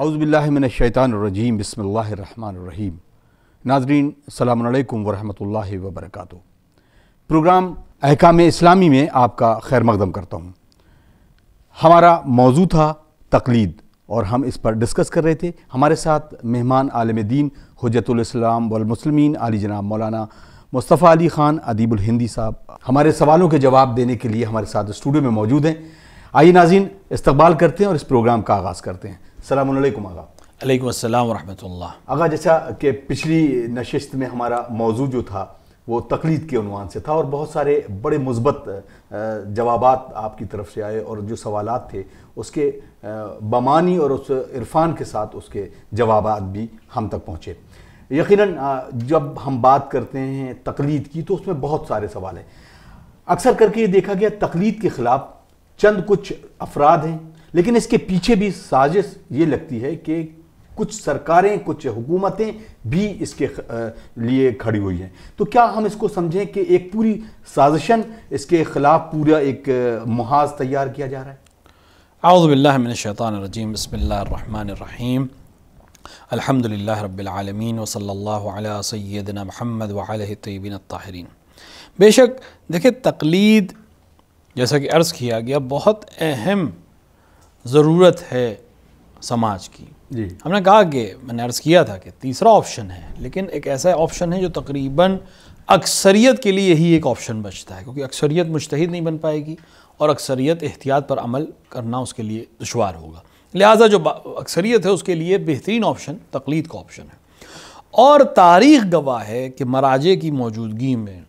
اعوذ باللہ من الشیطان الرجیم بسم اللہ الرحمن الرحیم۔ ناظرین السلام علیکم ورحمۃ اللہ وبرکاتہ۔ پروگرام احکام اسلامی میں آپ کا خیر مقدم کرتا ہوں۔ ہمارا موضوع تھا تقلید اور ہم اس پر ڈسکس کر رہے تھے۔ ہمارے ساتھ مہمان عالم دین حجت الاسلام والمسلمین علی جناب مولانا مصطفیٰ علی خان ادیب الہندی صاحب ہمارے سوالوں کے جواب دینے کے لیے ہمارے ساتھ اسٹوڈیو میں موجود ہیں۔ آئیے ناظرین استقبال کرتے ہیں اور اس پروگرام کا آغاز کرتے ہیں۔ السلام علیکم آغا۔ علیکم السلام ورحمۃ اللہ۔ آغا، جیسا کہ پچھلی نشست میں ہمارا موضوع جو تھا وہ تقلید کے عنوان سے تھا اور بہت سارے بڑے مثبت جوابات آپ کی طرف سے آئے اور جو سوالات تھے اس کے بمانی اور اس عرفان کے ساتھ اس کے جوابات بھی ہم تک پہنچے۔ یقیناً جب ہم بات کرتے ہیں تقلید کی تو اس میں بہت سارے سوال ہیں۔ اکثر کر کے یہ دیکھا گیا تقلید کے خلاف چند کچھ افراد ہیں، لیکن اس کے پیچھے بھی سازش یہ لگتی ہے کہ کچھ سرکاریں کچھ حکومتیں بھی اس کے لیے کھڑی ہوئی ہیں۔ تو کیا ہم اس کو سمجھیں کہ ایک پوری سازشن اس کے خلاف پورا ایک محاذ تیار کیا جا رہا ہے؟ اعوذ باللہ من الشیطان الرجیم، بسم اللہ الرحمن الرحیم، الحمدللہ رب العالمین وصلی اللہ علی سیدنا محمد وعلیہ الطیبین الطاہرین۔ بے شک دیکھیں تقلید جیسا کہ عرض کیا گیا بہت اہم ضرورت ہے سماج کی۔ جی، ہم نے کہا کہ میں نے عرض کیا تھا کہ تیسرا آپشن ہے، لیکن ایک ایسا آپشن ہے جو تقریباً اکثریت کے لیے یہی ایک آپشن بچتا ہے، کیونکہ اکثریت مجتہد نہیں بن پائے گی اور اکثریت احتیاط پر عمل کرنا اس کے لیے دشوار ہوگا، لہٰذا جو اکثریت ہے اس کے لیے بہترین آپشن تقلید کا آپشن ہے۔ اور تاریخ گواہ ہے کہ مراجع کی موجودگی میں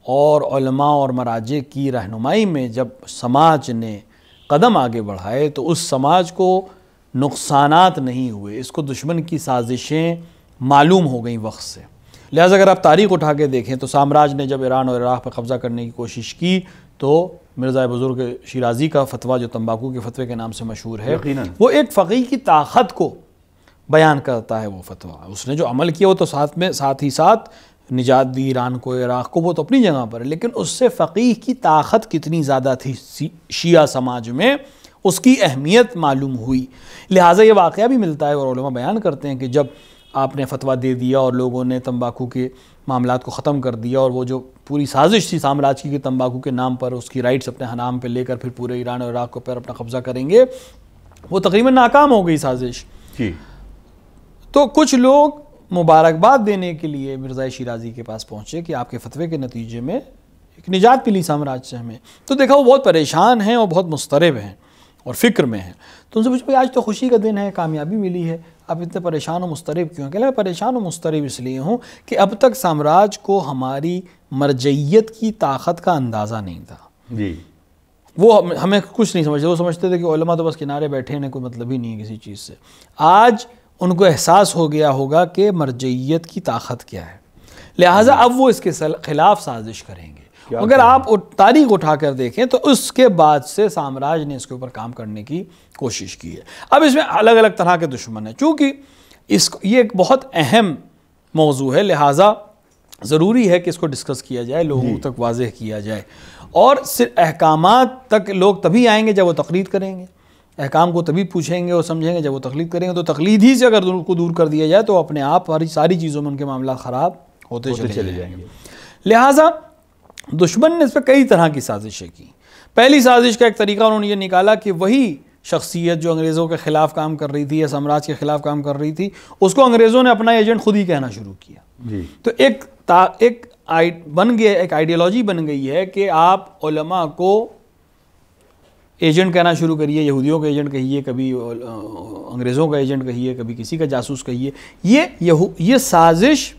اور علماء اور مراجع کی رہنمائی میں جب سماج نے قدم آگے بڑھائے تو اس سماج کو نقصانات نہیں ہوئے، اس کو دشمن کی سازشیں معلوم ہو گئیں وقت سے۔ لہٰذا اگر آپ تاریخ اٹھا کے دیکھیں تو سامراج نے جب ایران اور عراق پہ قبضہ کرنے کی کوشش کی تو مرزا بزرگ شیرازی کا فتویٰ جو تمباکو کے فتوے کے نام سے مشہور ہے، وہ ایک فقیہ کی طاقت کو بیان کرتا ہے۔ وہ فتویٰ اس نے جو عمل کیا وہ تو ساتھ ہی ساتھ نجات دی ایران کو، عراق کو، وہ تو اپنی جگہ پر ہے، لیکن اس سے فقیہ کی طاقت کتنی زیادہ تھی شیعہ سماج میں، اس کی اہمیت معلوم ہوئی۔ لہٰذا یہ واقعہ بھی ملتا ہے اور علماء بیان کرتے ہیں کہ جب آپ نے فتویٰ دے دیا اور لوگوں نے تمباکو کے معاملات کو ختم کر دیا اور وہ جو پوری سازش تھی سامراج کی کہ تمباکو کے نام پر اس کی رائٹس اپنے نام پہ لے کر پھر پورے ایران اور عراق پر اپنا قبضہ کریں گے، وہ تقریباً ناکام ہو گئی سازش۔ تو کچھ لوگ مبارکباد دینے کے لیے مرزا شیرازی کے پاس پہنچے کہ آپ کے فتوے کے نتیجے میں ایک نجات ملی سامراج سے ہمیں، تو دیکھا وہ بہت پریشان ہیں اور بہت مضطرب ہیں اور فکر میں ہیں۔ تو ان سے پوچھا آج تو خوشی کا دن ہے، کامیابی ملی ہے، آپ اتنے پریشان و مضطرب کیوں ہیں؟ کہ میں پریشان و مضطرب اس لیے ہوں کہ اب تک سامراج کو ہماری مرجعیت کی طاقت کا اندازہ نہیں تھا۔ جی، وہ ہمیں کچھ نہیں سمجھتے، وہ سمجھتے تھے کہ علماء تو بس کنارے بیٹھے ہیں، کوئی مطلب ہی نہیں ہے کسی چیز سے۔ آج ان کو احساس ہو گیا ہوگا کہ مرجعیت کی طاقت کیا ہے، لہٰذا اب وہ اس کے خلاف سازش کریں گے۔ اگر آپ تاریخ اٹھا کر دیکھیں تو اس کے بعد سے سامراج نے اس کے اوپر کام کرنے کی کوشش کی ہے۔ اب اس میں الگ الگ طرح کے دشمن ہیں، چونکہ یہ ایک بہت اہم موضوع ہے، لہٰذا ضروری ہے کہ اس کو ڈسکس کیا جائے، لوگوں تک واضح کیا جائے، اور صرف احکامات تک لوگ تبھی آئیں گے جب وہ تقلید کریں گے، احکام کو تبھی پوچھیں گے اور سمجھیں گے جب وہ تقلید کریں گے۔ تو تقلید ہی سے اگر ان کو دور کر دیا جائے تو اپنے آپ ساری چیزوں میں ان کے معاملات خراب ہوتے چلے جائیں گے۔ لہٰذا دشمن نے اس پہ کئی طرح کی سازشیں کی۔ پہلی سازش کا ایک طریقہ انہوں نے یہ نکالا کہ وہی شخصیت جو انگریزوں کے خلاف کام کر رہی تھی یا سامراج کے خلاف کام کر رہی تھی، اس کو انگریزوں نے اپنا ایجنٹ خود ہی کہنا شروع کیا۔ تو ایک آئیڈیالوجی بن گئی ہے کہ آپ علماء کو ایجنٹ کہنا شروع کریے، یہودیوں کا ایجنٹ کہیے، کبھی انگریزوں کا ایجنٹ کہیے، کبھی کسی کا جاسوس کہیے۔ یہ سازش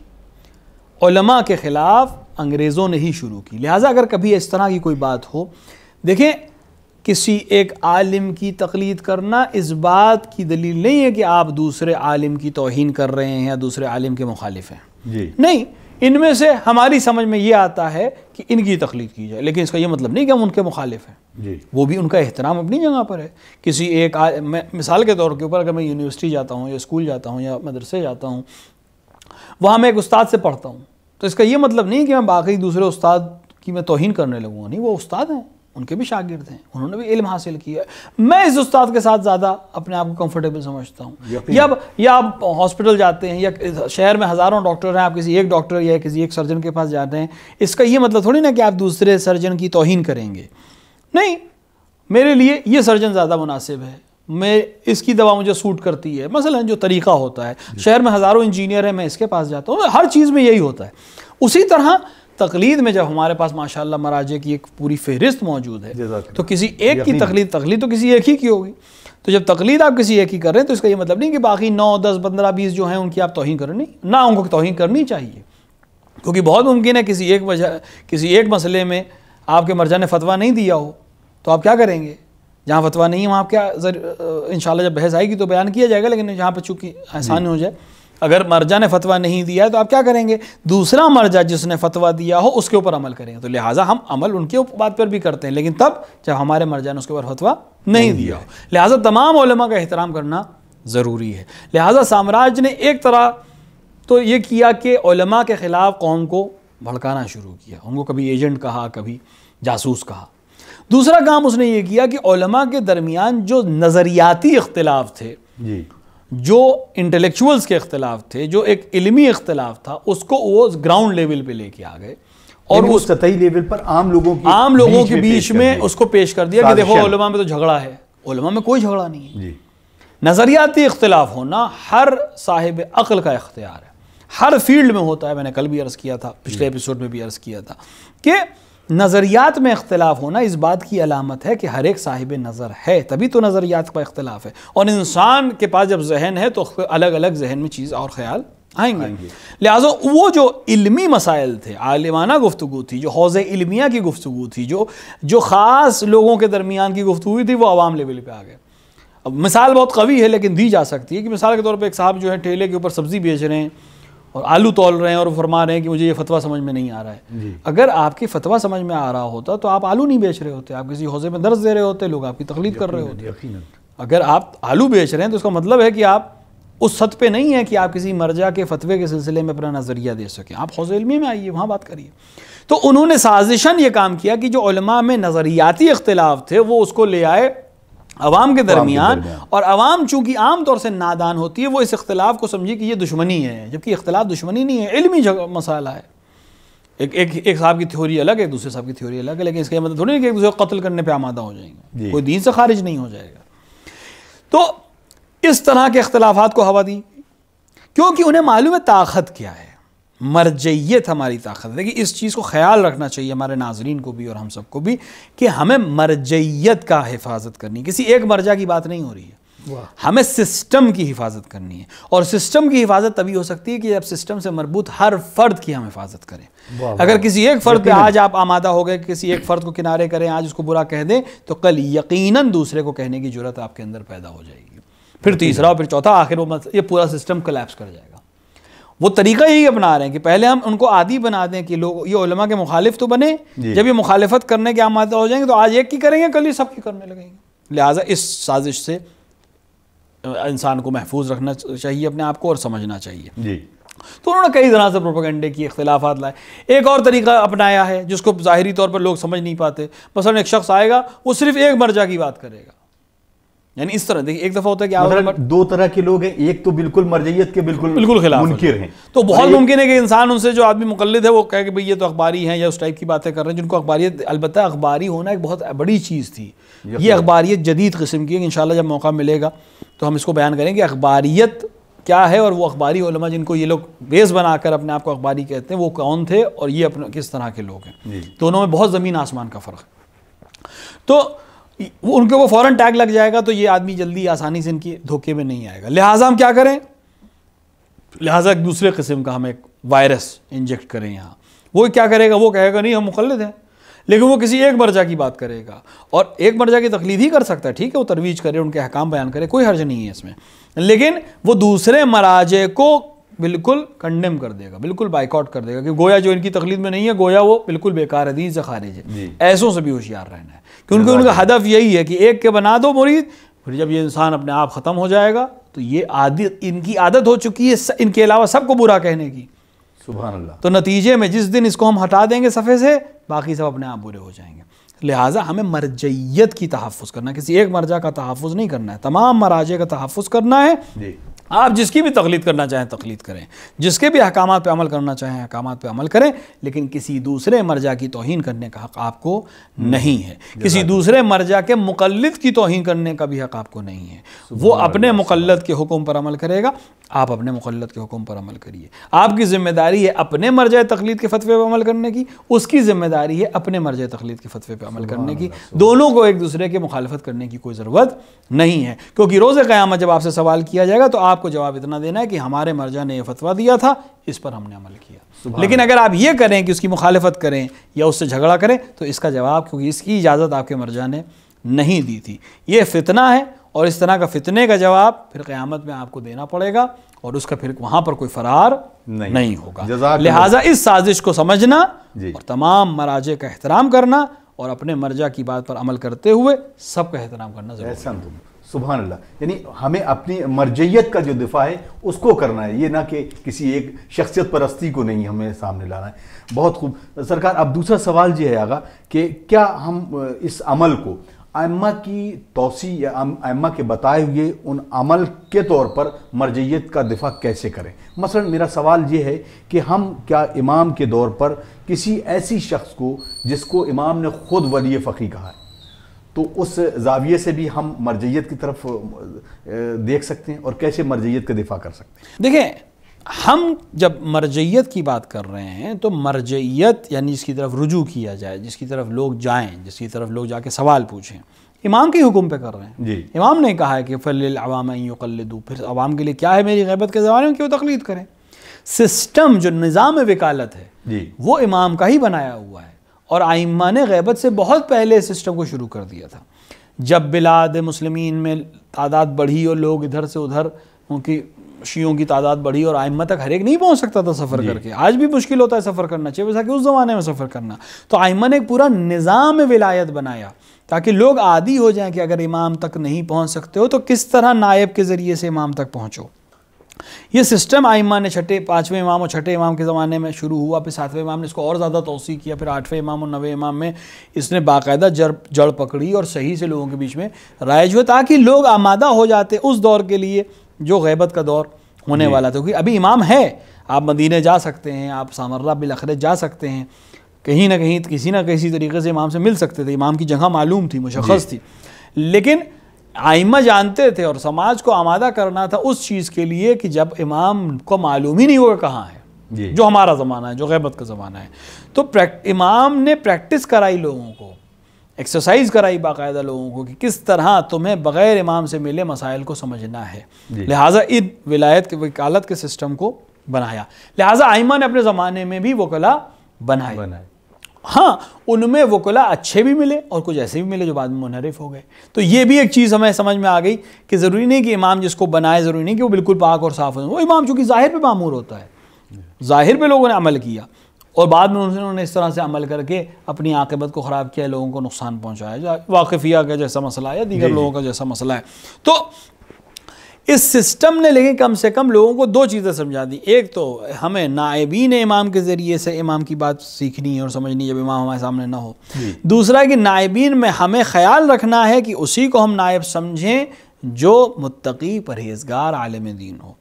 علماء کے خلاف انگریزوں نے ہی شروع کی۔ لہٰذا اگر کبھی اس طرح کی کوئی بات ہو، دیکھیں کسی ایک عالم کی تقلید کرنا اس بات کی دلیل نہیں ہے کہ آپ دوسرے عالم کی توہین کر رہے ہیں یا دوسرے عالم کے مخالف ہیں، نہیں، ان میں سے ہماری سمجھ میں یہ آتا ہے کہ ان کی تقلید کی جائے، لیکن اس کا یہ مطلب نہیں کہ ہم ان کے مخالف ہیں، وہ بھی ان کا احترام اپنی جگہ پر ہے۔ کسی ایک مثال کے طور کے اوپر اگر میں یونیورسٹی جاتا ہوں یا اسکول جاتا ہوں یا مدرسے جاتا ہوں، وہاں میں ایک استاد سے پڑھتا ہوں، تو اس کا یہ مطلب نہیں کہ میں باقی دوسرے استاد کی میں توہین کرنے لگوں گا، نہیں، وہ استاد ہیں، ان کے بھی شاگرد ہیں, انہوں نے بھی علم حاصل کیا ہے. میں اس استاد کے ساتھ زیادہ اپنے آپ کو کمفرٹیبل سمجھتا ہوں. یا آپ ہاسپٹل جاتے ہیں, یا شہر میں ہزاروں ڈاکٹر ہیں, آپ کسی ایک ڈاکٹر یا کسی ایک سرجن کے پاس جاتے ہیں, اس کا یہ مطلب تھوڑی نا کہ آپ دوسرے سرجن کی توہین کریں گے. نہیں, میرے لیے یہ سرجن زیادہ مناسب ہے, میں اس کی دوا مجھے سوٹ کرتی ہے. مثلا جو طریقہ ہوتا ہے, شہر میں ہزاروں انجینئر ہیں, میں اس کے پاس جاتا ہوں. ہر چیز میں یہی ہوتا ہے. اسی طرح تقلید میں جب ہمارے پاس ماشاءاللہ مراجع کی ایک پوری فہرست موجود ہے, تو کسی ایک کی تقلید تو کسی ایک ہی کی ہوگی. تو جب تقلید آپ کسی ایک ہی کر رہے ہیں تو اس کا یہ مطلب نہیں کہ باقی 9 10 15 20 جو ہیں ان کی آپ توہین کریں, نہیں نہ ان کو توہین کرنی چاہیے. کیونکہ بہت ممکن ہے کسی ایک مسئلے میں آپ کے مرجع نے فتویٰ نہیں دیا ہو, تو آپ کیا کریں گے؟ جہاں فتویٰ نہیں ہے وہاں آپ کیا, انشاءاللہ جب بحث آئے گی تو بیان کیا جائے گا, لیکن جہاں پہ چونکہ آسان ہو جائے, اگر مرجع نے فتویٰ نہیں دیا ہے تو آپ کیا کریں گے؟ دوسرا مرجع جس نے فتویٰ دیا ہو اس کے اوپر عمل کریں گے. تو لہٰذا ہم عمل ان کے بات پر بھی کرتے ہیں, لیکن تب جب ہمارے مرجع نے اس کے اوپر فتویٰ نہیں دیا ہو. لہٰذا تمام علماء کا احترام کرنا ضروری ہے. لہٰذا سامراج نے ایک طرح تو یہ کیا کہ علماء کے خلاف قوم کو بھڑکانا شروع کیا, ان کو کبھی ایجنٹ کہا, کبھی جاسوس کہا. دوسرا کام اس نے یہ کیا کہ علماء کے درمیان جو نظریاتی اختلاف تھے, جو انٹلیکچوئلز کے اختلاف تھے, جو ایک علمی اختلاف تھا, اس کو وہ گراؤنڈ لیول پہ لے کے آ گئے اور اس سطحی لیول پر عام لوگوں کے بیچ میں اس کو پیش کر دیا کہ دیکھو علماء میں تو جھگڑا ہے. علماء میں کوئی جھگڑا نہیں ہے. نظریاتی اختلاف ہونا ہر صاحب عقل کا اختیار ہے, ہر فیلڈ میں ہوتا ہے. میں نے کل بھی عرض کیا تھا, پچھلے ایپیسوڈ میں بھی عرض کیا تھا کہ نظریات میں اختلاف ہونا اس بات کی علامت ہے کہ ہر ایک صاحب نظر ہے, تبھی تو نظریات کا اختلاف ہے. اور انسان کے پاس جب ذہن ہے تو الگ الگ ذہن میں چیز اور خیال آئیں گے. لہٰذا وہ جو علمی مسائل تھے, عالمانہ گفتگو تھی, جو حوض علمیہ کی گفتگو تھی, جو خاص لوگوں کے درمیان کی گفتگو تھی, وہ عوام لیول پہ آ گئے. اب مثال بہت قوی ہے لیکن دی جا سکتی ہے کہ مثال کے طور پہ ایک صاحب جو ہے ٹھیلے کے اوپر سبزی بیچ رہے ہیں اور آلو تول رہے ہیں اور فرما رہے ہیں کہ مجھے یہ فتویٰ سمجھ میں نہیں آ رہا ہے. اگر آپ کی فتویٰ سمجھ میں آ رہا ہوتا تو آپ آلو نہیں بیچ رہے ہوتے, آپ کسی حوضے میں درس دے رہے ہوتے, لوگ آپ کی تقلید کر رہے ہوتے. اگر آپ آلو بیچ رہے ہیں تو اس کا مطلب ہے کہ آپ اس سطح پہ نہیں ہے کہ آپ کسی مرجع کے فتوے کے سلسلے میں اپنا نظریہ دے سکیں. آپ حوض علمی میں آئیے, وہاں بات کریے. تو انہوں نے سازشاً یہ کام کیا کہ جو علماء میں نظریاتی اختلاف تھے وہ اس کو لے آئے عوام کے درمیان, اور عوام چونکہ عام طور سے نادان ہوتی ہے, وہ اس اختلاف کو سمجھی کہ یہ دشمنی ہے, جبکہ اختلاف دشمنی نہیں ہے, علمی مسئلہ ہے. ایک صاحب کی تھیوری الگ ہے, دوسرے صاحب کی تھیوری الگ ہے, لیکن اس کا مطلب تھوڑی نہیں کہ ایک دوسرے کو قتل کرنے پہ آمادہ ہو جائیں گے, کوئی دین سے خارج نہیں ہو جائے گا. تو اس طرح کے اختلافات کو ہوا دی کیونکہ انہیں معلوم ہے طاقت کیا ہے, مرجعیت ہماری طاقت ہے. دیکھیے اس چیز کو خیال رکھنا چاہیے ہمارے ناظرین کو بھی اور ہم سب کو بھی کہ ہمیں مرجعیت کا حفاظت کرنی, کسی ایک مرجع کی بات نہیں ہو رہی ہے, ہمیں سسٹم کی حفاظت کرنی ہے. اور سسٹم کی حفاظت تبھی ہو سکتی ہے کہ جب سسٹم سے مربوط ہر فرد کی ہم حفاظت کریں. اگر کسی ایک فرد پہ آج آپ آمادہ ہو گئے, کسی ایک فرد کو کنارے کریں, آج اس کو برا کہہ دیں, تو کل یقیناً دوسرے کو کہنے کی جرات آپ کے اندر پیدا ہو جائے گی, پھر تیسرا, پھر چوتھا, آخر وہ یہ پورا سسٹم کولیپس کر جائے گا. وہ طریقہ یہی اپنا رہے ہیں کہ پہلے ہم ان کو عادی بنا دیں کہ لوگ یہ علماء کے مخالف تو بنے, جب یہ مخالفت کرنے کے آمادہ ہو جائیں گے تو آج ایک کی کریں گے, کل ہی سب کی کرنے لگیں گے. لہٰذا اس سازش سے انسان کو محفوظ رکھنا چاہیے اپنے آپ کو اور سمجھنا چاہیے. تو انہوں نے کئی طرح سے پروپیگنڈے کی اختلافات لائے. ایک اور طریقہ اپنایا ہے جس کو ظاہری طور پر لوگ سمجھ نہیں پاتے. مثلا ایک شخص آئے گا, وہ صرف ایک مرجع کی بات کرے گا, یعنی اس طرح دیکھیں ایک دفعہ ہوتا ہے کہ دو طرح کے لوگ ہیں, ایک تو بالکل مرجعیت کے بالکل خلاف منکر ہیں. تو بہت ممکن ہے کہ انسان ان سے جو آدمی مقلد ہے وہ کہے کہ بھئی یہ تو اخباری ہیں یا اس ٹائپ کی باتیں کر رہے ہیں, جن کو اخباریت, البتہ اخباری ہونا ایک بہت بڑی چیز تھی. یہ اخباریت جدید قسم کی ہے, انشاءاللہ جب موقع ملے گا تو ہم اس کو بیان کریں گے اخباریت کیا ہے, اور وہ اخباری علماء جن کو یہ لوگ بیس بنا کر اپنے آپ کو اخباری کہتے ہیں وہ کون تھے اور یہ اپنے کس طرح کے لوگ ہیں. دونوں میں بہت زمین آسمان کا فرق ہے. تو ان کے وہ فوراً ٹیگ لگ جائے گا تو یہ آدمی جلدی آسانی سے ان کی دھوکے میں نہیں آئے گا. لہٰذا ہم کیا کریں, لہٰذا ایک دوسرے قسم کا ہم ایک وائرس انجیکٹ کریں یہاں. وہ کیا کرے گا, وہ کہے گا نہیں ہم مقلد ہیں, لیکن وہ کسی ایک مرجع کی بات کرے گا, اور ایک مرجع کی تقلید ہی کر سکتا ہے, ٹھیک ہے, وہ ترویج کرے, ان کے احکام بیان کرے, کوئی حرج نہیں ہے اس میں, لیکن وہ دوسرے مراجع کو بالکل کنڈیم کر دے گا, بالکل بائیکاٹ کر دے گا کہ گویا جو ان کی تقلید میں نہیں ہے گویا وہ بالکل بیکار ہے, دین سے خارج ہے. ایسوں سے بھی ہوشیار رہنا ہے کیونکہ ان کا ہدف یہی ہے کہ ایک کے بنا دو مرید, پھر جب یہ انسان اپنے آپ ختم ہو جائے گا تو یہ عادت ان کی عادت ہو چکی ہے ان کے علاوہ سب کو برا کہنے کی. سبحان اللہ. تو نتیجے میں جس دن اس کو ہم ہٹا دیں گے صفحے سے، باقی سب اپنے آپ برے ہو جائیں گے. لہٰذا ہمیں مرجعیت کی تحفظ کرنا ہے، کسی ایک مرجع کا تحفظ نہیں کرنا ہے، تمام مراجع کا تحفظ کرنا ہے. جی. آپ جس کی بھی تقلید کرنا چاہیں تقلید کریں، جس کے بھی احکامات پہ عمل کرنا چاہیں احکامات پہ عمل کریں، لیکن کسی دوسرے مرجع کی توہین کرنے کا حق آپ کو نہیں ہے. کسی دوسرے مرجع کے مقلد کی توہین کرنے کا بھی حق آپ کو نہیں ہے. وہ اپنے مقلد کے حکم پر عمل کرے گا، آپ اپنے مقلد کے حکم پر عمل کریے. آپ کی ذمہ داری ہے اپنے مرجع تقلید کے فتوے پہ عمل کرنے کی، اس کی ذمہ داری ہے اپنے مرجع تقلید کے فتوے پہ عمل کرنے کی. دونوں کو ایک دوسرے کے مخالفت کرنے کی کوئی ضرورت نہیں ہے، کیونکہ روز قیامت جب آپ سے سوال کیا جائے گا تو آپ کو جواب اتنا دینا ہے کہ ہمارے مرجع نے یہ فتویٰ دیا تھا، اس پر ہم نے عمل کیا. لیکن اگر آپ یہ کریں کہ اس کی مخالفت کریں یا اس سے جھگڑا کریں تو اس کا جواب، کیونکہ اس کی اجازت آپ کے مرجع نے نہیں دی تھی. یہ فتنہ ہے، اور اس طرح کا فتنے کا جواب پھر قیامت میں آپ کو دینا پڑے گا، اور اس کا پھر وہاں پر کوئی فرار نہیں ہوگا. لہٰذا اس سازش کو سمجھنا اور تمام مراجع کا احترام کرنا اور اپنے مرجع کی بات پر عمل کرتے ہوئے سب کا احترام کرنا ضروری ہے. سبحان اللہ. یعنی ہمیں اپنی مرجعیت کا جو دفاع ہے اس کو کرنا ہے، یہ نہ کہ کسی ایک شخصیت پرستی کو نہیں ہمیں سامنے لانا ہے. بہت خوب سرکار. اب دوسرا سوال یہ ہے آگا کہ کیا ہم اس عمل کو ائمہ کی توصیع یا ائمہ کے بتائے ہوئے ان عمل کے طور پر مرجعیت کا دفاع کیسے کریں؟ مثلا میرا سوال یہ ہے کہ ہم کیا امام کے دور پر کسی ایسی شخص کو جس کو امام نے خود ولی فقیہ کہا ہے، تو اس زاویے سے بھی ہم مرجعیت کی طرف دیکھ سکتے ہیں اور کیسے مرجعیت کا دفاع کر سکتے ہیں؟ دیکھیں، ہم جب مرجعیت کی بات کر رہے ہیں تو مرجعیت یعنی جس کی طرف رجوع کیا جائے، جس کی طرف لوگ جائیں، جس کی طرف لوگ جا کے سوال پوچھیں، امام کے حکم پہ کر رہے ہیں. جی. امام نے کہا ہے کہ فَلِلْعَوَامَ أَن يُقَلِّدُوا، پھر عوام کے لیے کیا ہے میری غیبت کے زمانے میں کہ وہ تقلید کریں. سسٹم جو نظام وکالت ہے جی وہ امام کا ہی بنایا ہوا ہے، اور ائمہ نے غیبت سے بہت پہلے سسٹم کو شروع کر دیا تھا. جب بلاد مسلمین میں تعداد بڑھی اور لوگ ادھر سے ادھر، ان کی شیعوں کی تعداد بڑھی اور ائمہ تک ہر ایک نہیں پہنچ سکتا تھا سفر کر کے. آج بھی مشکل ہوتا ہے سفر کرنا، چاہیے ویسا کہ اس زمانے میں سفر کرنا. تو ائمہ نے ایک پورا نظام ولایت بنایا تاکہ لوگ عادی ہو جائیں کہ اگر امام تک نہیں پہنچ سکتے ہو تو کس طرح نائب کے ذریعے سے امام تک پہنچو. یہ سسٹم ائمہ نے پانچویں امام اور چھٹے امام کے زمانے میں شروع ہوا، پھر ساتویں امام نے اس کو اور زیادہ توسیع کیا، پھر آٹھویں امام اور نویں امام میں اس نے باقاعدہ جڑ پکڑی اور صحیح سے لوگوں کے بیچ میں رائج ہوئے، تاکہ لوگ آمادہ ہو جاتے اس دور کے لیے جو غیبت کا دور ہونے والا تھا. کیونکہ ابھی امام ہے، آپ مدینہ جا سکتے ہیں، آپ سامرہ بالاخرہ جا سکتے ہیں، کہیں نہ کہیں کسی نہ کسی طریقے سے امام سے مل سکتے تھے، امام کی جگہ معلوم تھی، مشخص تھی. لیکن ائمہ جانتے تھے اور سماج کو آمادہ کرنا تھا اس چیز کے لیے کہ جب امام کو معلوم ہی نہیں ہوگا کہاں ہے، جو ہمارا زمانہ ہے، جو غیبت کا زمانہ ہے، تو امام نے پریکٹس کرائی لوگوں کو، ایکسرسائز کرائی باقاعدہ لوگوں کو کہ کس طرح تمہیں بغیر امام سے ملے مسائل کو سمجھنا ہے. لہٰذا ان ولایت کے وکالت کے سسٹم کو بنایا. لہٰذا ائمہ نے اپنے زمانے میں بھی وکلا بنائے. ہاں ان میں وکلا اچھے بھی ملے اور کچھ ایسے بھی ملے جو بعد میں منحرف ہو گئے. تو یہ بھی ایک چیز ہمیں سمجھ میں آ گئی کہ ضروری نہیں کہ امام جس کو بنائے ضروری نہیں کہ وہ بالکل پاک اور صاف ہو. وہ امام چونکہ ظاہر پہ معمور ہوتا ہے، ظاہر پہ لوگوں نے عمل کیا اور بعد میں انہوں نے اس طرح سے عمل کر کے اپنی عاقبت کو خراب کیا، لوگوں کو نقصان پہنچایا، واقفیہ کا جیسا مسئلہ ہے یا دیگر لوگوں کا جیسا مسئلہ ہے. تو اس سسٹم نے لیکن کم سے کم لوگوں کو دو چیزیں سمجھا دی. ایک تو ہمیں نائبین امام کے ذریعے سے امام کی بات سیکھنی اور سمجھنی جب امام ہمارے سامنے نہ ہو. دوسرا کہ نائبین میں ہمیں خیال رکھنا ہے کہ اسی کو ہم نائب سمجھیں جو متقی پرہیزگار عالم دین ہو.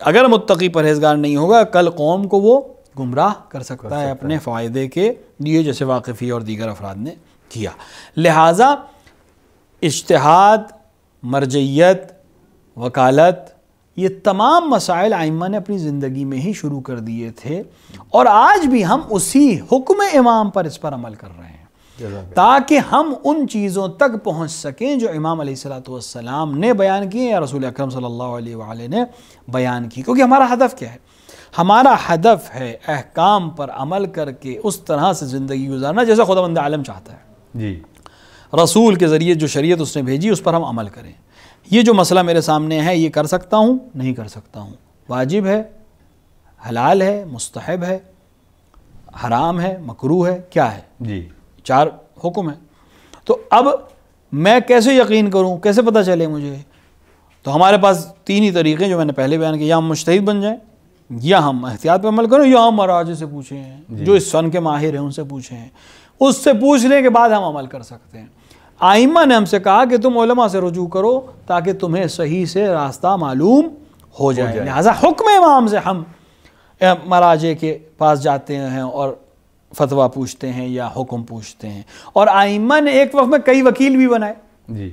اگر متقی پرہیزگار نہیں ہوگا کل قوم کو وہ گمراہ کر سکتا ہے اپنے فائدے کے لیے، جیسے واقفی اور دیگر افراد نے کیا. لہٰذا اجتہاد، مرجعیت، وکالت، یہ تمام مسائل ائمہ نے اپنی زندگی میں ہی شروع کر دیے تھے، اور آج بھی ہم اسی حکم امام پر اس پر عمل کر رہے ہیں تاکہ ہم ان چیزوں تک پہنچ سکیں جو امام علیہ السلام نے بیان کیے یا رسول اکرم صلی اللہ علیہ وآلہ نے بیان کی. کیونکہ ہمارا ہدف کیا ہے؟ ہمارا ہدف ہے احکام پر عمل کر کے اس طرح سے زندگی گزارنا جیسا خداوند عالم چاہتا ہے. رسول کے ذریعے جو شریعت اس نے بھیجی اس پر ہم عمل کریں. یہ جو مسئلہ میرے سامنے ہے، یہ کر سکتا ہوں، نہیں کر سکتا ہوں، واجب ہے، حلال ہے، مستحب ہے، حرام ہے، مکروہ ہے، کیا ہے؟ 4 حکم ہیں. تو اب میں کیسے یقین کروں، کیسے پتہ چلے مجھے؟ تو ہمارے پاس 3 ہی طریقے جو میں نے پہلے بیان کیے. یا ہم مجتہد بن جائیں یا ہم احتیاط پہ عمل کریں یا ہم مراجع سے پوچھیں ہیں جو اس فن کے ماہر ہیں ان سے پوچھیں ہیں، اس سے پوچھنے کے بعد ہم عمل کر سکتے ہیں۔ آئمہ نے ہم سے کہا کہ تم علماء سے رجوع کرو تاکہ تمہیں صحیح سے راستہ معلوم ہو جائے، لہٰذا حکم امام سے ہم مراجع کے پاس جاتے ہیں اور فتویٰ پوچھتے ہیں یا حکم پوچھتے ہیں۔ اور آئمہ نے ایک وقت میں کئی وکیل بھی بنائے، جی،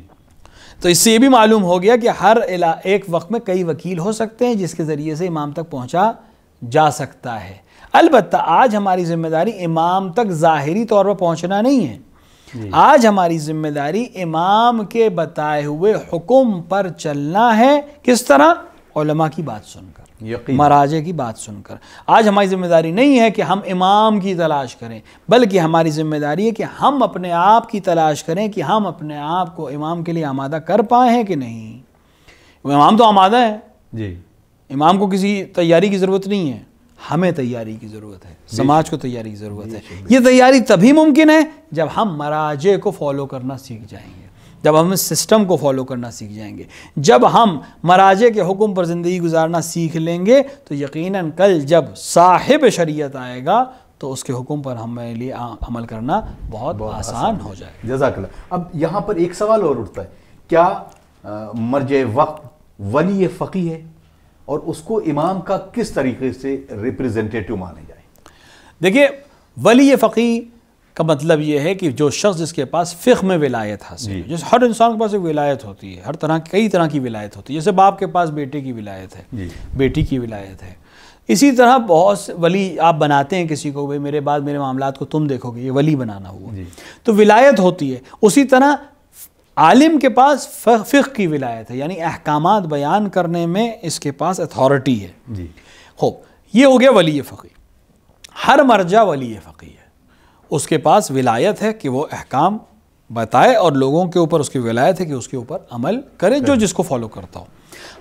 تو اس سے یہ بھی معلوم ہو گیا کہ ہر ایک وقت میں کئی وکیل ہو سکتے ہیں جس کے ذریعے سے امام تک پہنچا جا سکتا ہے۔ البتہ آج ہماری ذمہ داری امام تک ظاہری طور پر پہنچنا نہیں ہے، آج ہماری ذمہ داری امام کے بتائے ہوئے حکم پر چلنا ہے۔ کس طرح؟ علماء کی بات سن کر، مراجع کی بات سن کر۔ آج ہماری ذمہ داری نہیں ہے کہ ہم امام کی تلاش کریں، بلکہ ہماری ذمہ داری ہے کہ ہم اپنے آپ کی تلاش کریں کہ ہم اپنے آپ کو امام کے لیے آمادہ کر پائے ہیں کہ نہیں۔ امام تو آمادہ ہے، جی، امام کو کسی تیاری کی ضرورت نہیں ہے، ہمیں تیاری کی ضرورت ہے، سماج کو تیاری کی ضرورت ہے۔ یہ تیاری تبھی ممکن ہے جب ہم مراجع کو فالو کرنا سیکھ جائیں گے، جب ہم اس سسٹم کو فالو کرنا سیکھ جائیں گے، جب ہم مراجع کے حکم پر زندگی گزارنا سیکھ لیں گے تو یقیناً کل جب صاحب شریعت آئے گا تو اس کے حکم پر ہمارے لیے عمل کرنا بہت آسان ہو جائے گا۔ جزاک اللہ۔ اب یہاں پر ایک سوال اور اٹھتا ہے، کیا مرجع وقت ولی فقیہ ہے اور اس کو امام کا کس طریقے سے ریپریزنٹیٹو مانے جائے؟ دیکھیے، ولی فقیہ کا مطلب یہ ہے کہ جو شخص جس کے پاس فقہ میں ولایت حاصل ہے، جیسے ہر انسان کے پاس ایک ولایت ہوتی ہے، کئی طرح کی ولایت ہوتی ہے، جیسے باپ کے پاس بیٹے کی ولایت ہے، بیٹی کی ولایت ہے، اسی طرح بہت سے ولی آپ بناتے ہیں کسی کو، بھئی میرے بعد میرے معاملات کو تم دیکھو گے، یہ ولی بنانا ہوا، تو ولایت ہوتی ہے۔ اسی طرح عالم کے پاس فقہ کی ولایت ہے، یعنی احکامات بیان کرنے میں اس کے پاس اتھارٹی ہے۔ خوب، یہ ہو گیا ولی فقیہ۔ ہر مرجع ولی فقیہ ہے، اس کے پاس ولایت ہے کہ وہ احکام بتائے اور لوگوں کے اوپر اس کی ولایت ہے کہ اس کے اوپر عمل کرے جو جس کو فالو کرتا ہو۔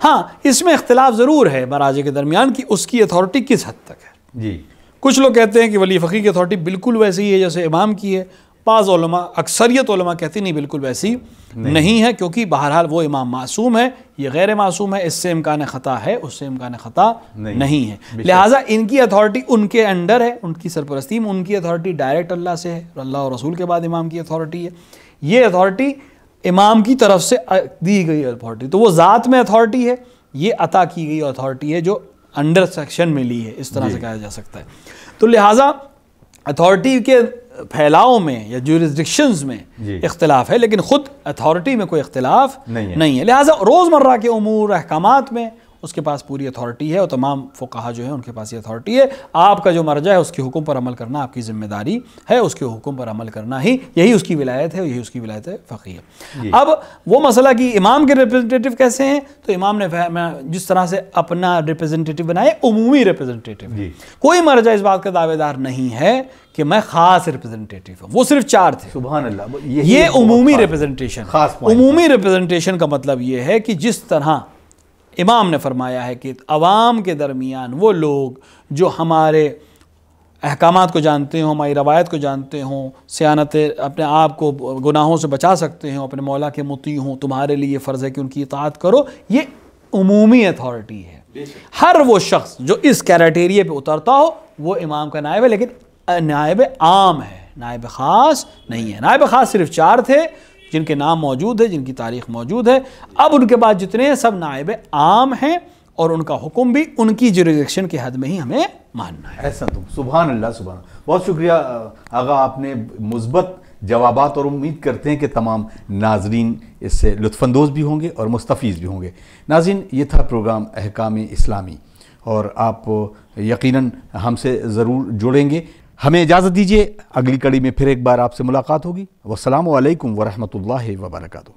ہاں، اس میں اختلاف ضرور ہے مراجع کے درمیان کہ اس کی اتھارٹی کس حد تک ہے۔ جی، کچھ لوگ کہتے ہیں کہ ولی فقیہ کی اتھارٹی بالکل ویسی ہی ہے جیسے امام کی ہے، بعض علماء، اکثریت علماء کہتے نہیں بالکل ویسی نہیں ہے، کیونکہ بہرحال وہ امام معصوم ہے، یہ غیر معصوم ہے، اس سے امکان خطا ہے، اس سے امکان خطا نہیں ہے، لہٰذا ان کی اتھارٹی ان کے انڈر ہے، ان کی سرپرستی میں ان کی اتھارٹی ڈائریکٹ اللہ سے ہے، اللہ اور رسول کے بعد امام کی اتھارٹی ہے۔ یہ اتھارٹی امام کی طرف سے دی گئی اتھارٹی، تو وہ ذات میں اتھارٹی ہے، یہ عطا کی گئی اتھارٹی ہے جو انڈر سیکشن میں لی ہے، اس طرح سے کہا جا سکتا ہے۔ تو لہٰذا اتھارٹی کے پھیلاؤ میں یا جورسڈکشنز میں اختلاف ہے، لیکن خود اتھارٹی میں کوئی اختلاف نہیں ہے، لہٰذا روزمرہ کے امور احکامات میں اس کے پاس پوری اتھارٹی ہے، اور تمام فقہا جو ہیں ان کے پاس یہ اتھارٹی ہے۔ آپ کا جو مرجع ہے اس کے حکم پر عمل کرنا آپ کی ذمہ داری ہے، اس کے حکم پر عمل کرنا ہی یہی اس کی ولایت ہے، یہی اس کی ولایت فقیہ۔ اب وہ مسئلہ کہ امام کے ریپرزنٹیٹیو کیسے ہیں، تو امام نے جس طرح سے اپنا ریپرزنٹیٹیو بنائے، عمومی ریپرزنٹیٹیو، کوئی مرجع اس بات کا دعوے دار نہیں ہے کہ میں خاص ریپرزنٹیٹیو ہوں، وہ صرف 4 تھے۔ سبحان اللہ، یہ عمومی ریپرزنٹیشن، عمومی ریپرزنٹیشن کا مطلب یہ ہے کہ جس طرح امام نے فرمایا ہے کہ عوام کے درمیان وہ لوگ جو ہمارے احکامات کو جانتے ہوں، ہماری روایت کو جانتے ہوں، سیانت اپنے آپ کو گناہوں سے بچا سکتے ہوں، اپنے مولا کے مطیع ہوں، تمہارے لیے یہ فرض ہے کہ ان کی اطاعت کرو، یہ عمومی اتھارٹی ہے۔ ہر وہ شخص جو اس کیریٹیریے پہ اترتا ہو وہ امام کا نائب ہے، لیکن نائب عام ہے، نائب خاص نہیں ہے۔ نائب خاص صرف 4 تھے جن کے نام موجود ہے، جن کی تاریخ موجود ہے، اب ان کے بعد جتنے ہیں سب نائب عام ہیں، اور ان کا حکم بھی ان کی جوریسڈکشن کے حد میں ہی ہمیں ماننا ہے۔ ایسا تو سبحان اللہ، سبحان اللہ، بہت شکریہ آغا، آپ نے مثبت جوابات، اور امید کرتے ہیں کہ تمام ناظرین اس سے لطف اندوز بھی ہوں گے اور مستفیض بھی ہوں گے۔ ناظرین، یہ تھا پروگرام احکام اسلامی، اور آپ یقیناً ہم سے ضرور جڑیں گے۔ ہمیں اجازت دیجیے، اگلی کڑی میں پھر ایک بار آپ سے ملاقات ہوگی۔ والسلام علیکم ورحمۃ اللہ وبرکاتہ۔